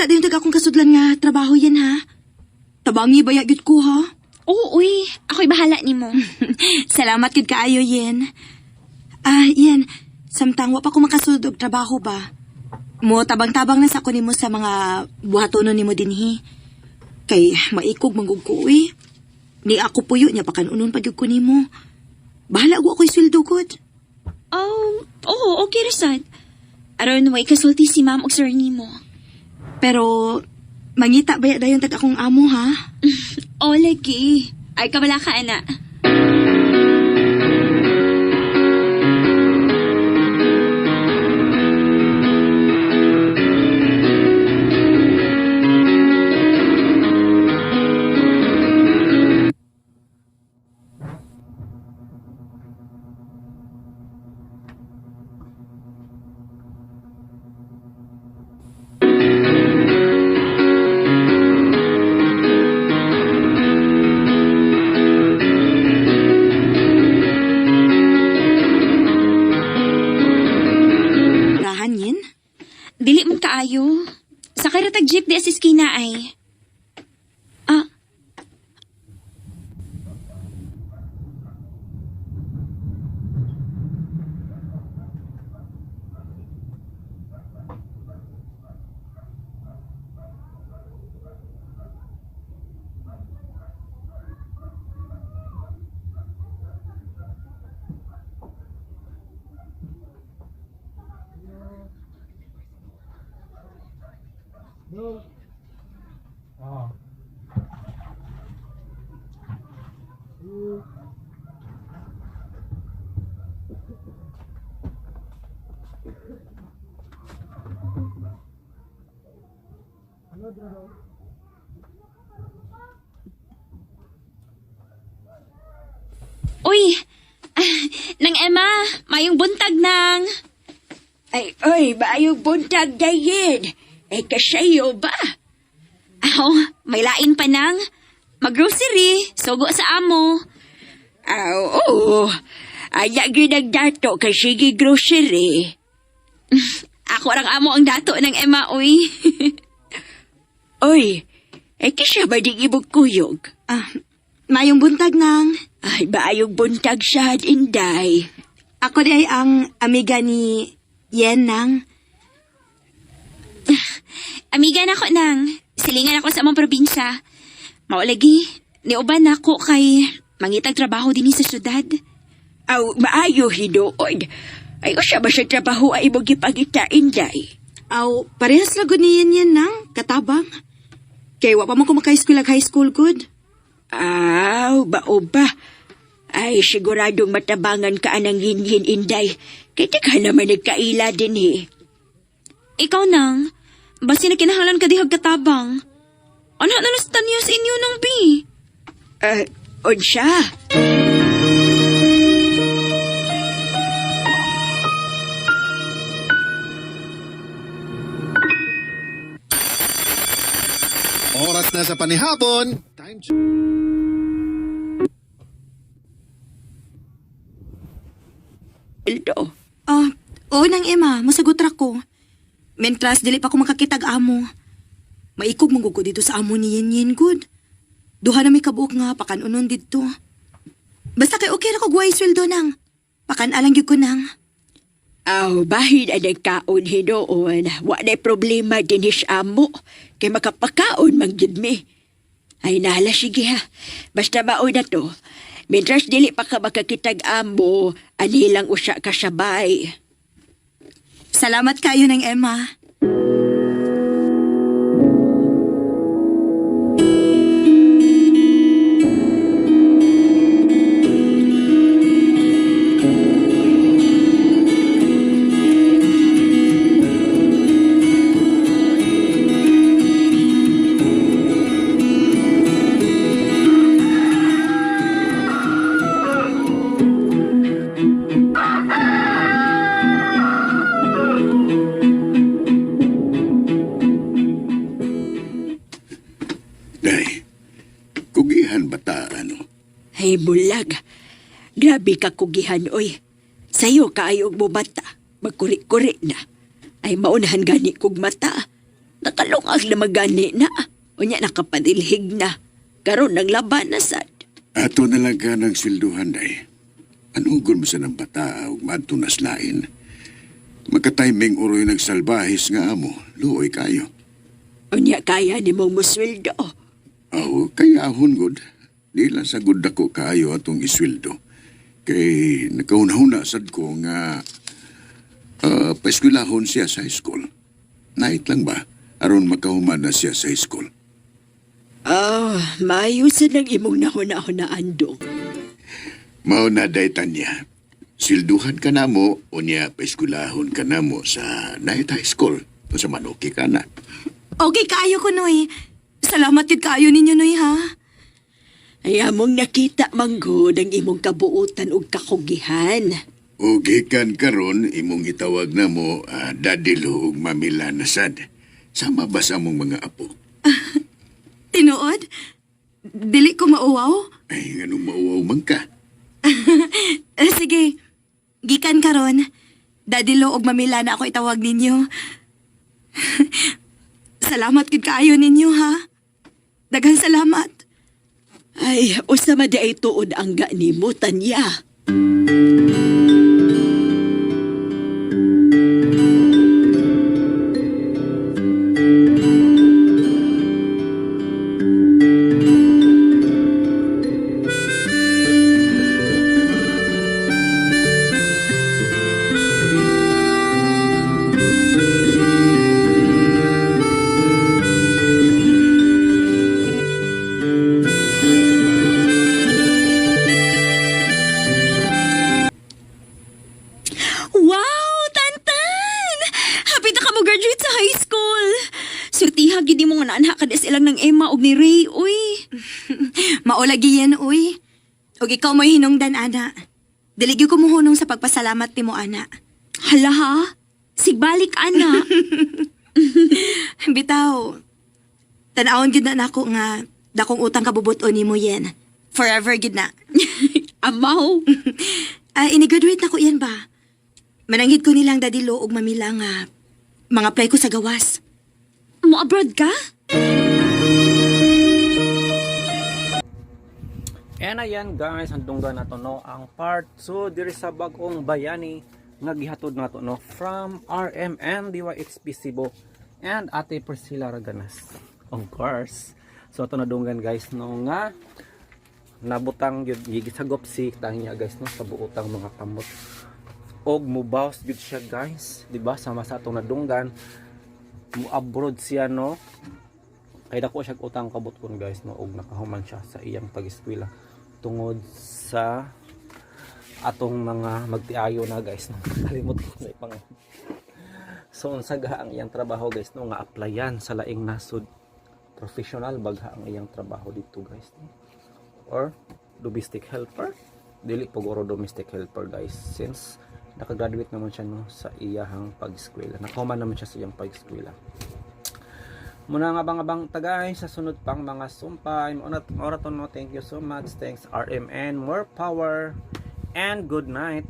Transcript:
mangita dayon tag akong kasudlan nga trabaho yan ha. Tabangi baya gyud ko ha. Oo, uy. Ako'y bahala nimo. Salamat gid kaayo yen. Yen, samtang wa pa ko makasud og trabaho ba. Mo tabang-tabang na sa ko nimo sa mga buhatonon nimo dinhi. Kay maikog manggug ko uy. Ni ako puyo niya pakanunon pa gyud ko nimo. Bahala ko ako'y sweldo gud. Oh, oo, okay rasad. Aron way kasulti si ma'am og sir nimo. Pero mangita baya dayon tag akong amo ha. Oh, lagi. Ay, kabala ka, ana. Rahan yen? Dili man kaayo. Sakay ratag jeep di asis kina ay. Ah, uy. Nang Emma, mayong buntag nang. Ay, oy, maayong buntag dayin. Ay, kasayo ba? Aw, may lain pa nang. Mag-grocery, sugo sa amo. Aw, oo. Anya ginagdato kay sige grocery. Ako rang amo ang dato ng Emma, uy. Oy, ay kisya ba di ibog kuyog? Mayong buntag nang. Ay, maayong buntag sad, Inday. Ako di ay ang amiga ni Yen nang. Amiga na ko nang. Silingan ako sa among probinsya. Maulagi, niuban ako kay mangitag trabaho din sa syudad. Aw, maayo hinuod. Ay, o siya ba siya trabaho ay ibog ipagita, Inday? Aw, parehas ra gud ni Yen nang katabang. Kay wa pa man ko maka-high school high school good. Aw, bao ba? Ay, siguradong matabangan ka anang hinhin, Inday. Kaya ka naman nagkaila din eh. Ikaw nang, basi na kinahanglan ka dihag katabang. Ano na nastan niya sa inyo nang bi? Unsya? Oras na sa panihapon. Time check. Ito. Oo nang Emma, masagot ra ko. Mentras dili pa ko makakitag amo. Maikog manggug ko dito sa amo ni Yen good. Duha na may kabuok nga pakanunon dito. Basta kay okay ra ko guway sweldo nang. Pakan-alang gyud ko nang. Aw, bahid ang nagkaon hinoon. Wa na problema din his amo. Kay makapakaon manggid mi. Ay nala, sige ha. Basta maon na to. Mientras dili pa ka makakitag amo, anilang usya ka sabay. Salamat kayo ng Emma. Day, kugihan bata ano? Ay bulag. Grabe ka kugihan, oy. Sayo kaayog mo bata. Magkuri-kuri na. Ay maunahan gani kog mata. Nakalungag na magani na. Unya nakapadilhig na. Karon naglaban na sad. Ato na lang ka ng swelduhan, day. Anugol mo sa ng bata o madto nas lain. Magka-timing uroy nagsalbahis nga amo. Luoy kayo. Unya kaya ni mong musweldo. Aw, kaya ahon gud. Di lang sa gud ako kayo atong isweldo. Kay nakaunahuna sad ko nga paeskwelahon siya sa high school. Night lang ba? Aron makahuman na siya sa high school. Maayo sa nang imong nahuna-hunaan dong. Mao na day Tanya. Silduhan ka na mo o niya paeskwelahon ka na mo sa night high school. O sa manuki ka na. Okay kaayo ko, Noy. Salamat yun kaayo ninyo, Noy, ha? Ay among nakita manggod ang imong kabuutan ug kakugihan. O gikan karon imong itawag na mo Daddy Lo ug Mamila na sad. Sama ba sa among mga apo? Tinuod? Dili ko mauwaw? Ay, anong mauwaw man ka? Sige, gikan karon. Daddy Lo og Mamila na ako itawag ninyo. Salamat gid kaayo ninyo, ha? Daghang salamat. Ay, usama di ay tuod ang ga nimo, Tanya. Wow, Tantan! Happy na ka mo graduate sa high school. Surtiha gid mo nga naanha kada silang ng Emma ug ni Ray, uy. Maulagi yan, uy. Og ikaw mo'y hinungdan, ana. Dili gyud ko muhunong sa pagpasalamat nimo, ana. Hala ha? Sigbalik ana. Bitaw, tanawon gid na nako nga dakong utang kabubuton nimo yen. Forever gid na. Amaw. Ini-graduate na ko yan ba? Mananghid ko nilang Daddy Lo ug Mamila nga mga apply ko sa gawas. Mo abroad ka? And ayan guys, handunggan nato no ang part 2 diri sa bag-ong bayani nga gihatod nato no from RMN DYXP Cebu and Ate Priscilla Raganas. Of course. So ato nadunggan guys no nga nabutang gyud gigisagop si tangya guys no sa buotang mga kamot. Og mubaws gyud siya guys, di ba? Sama sa atong nadunggan mo abroad siya no. Kay dako siya utang kabot kon guys no og nakahuman siya sa iyang pag-eskwela tungod sa atong mga magtiayo na guys no. Kalimot ko sa ipang. So unsaga ang iyang trabaho guys no nga applyan sa laing nasud. Professional bagha ang iyang trabaho dito guys no. Or domestic helper. Dili pagoro domestic helper guys since nakagraduate naman siya no sa iyang pag-eskwela. Nakahuman naman siya sa iyang pag-eskwela. Muna nga bang tagay sa sunod pang mga sumpay. Oraton no, thank you so much. Thanks RMN, more power and good night.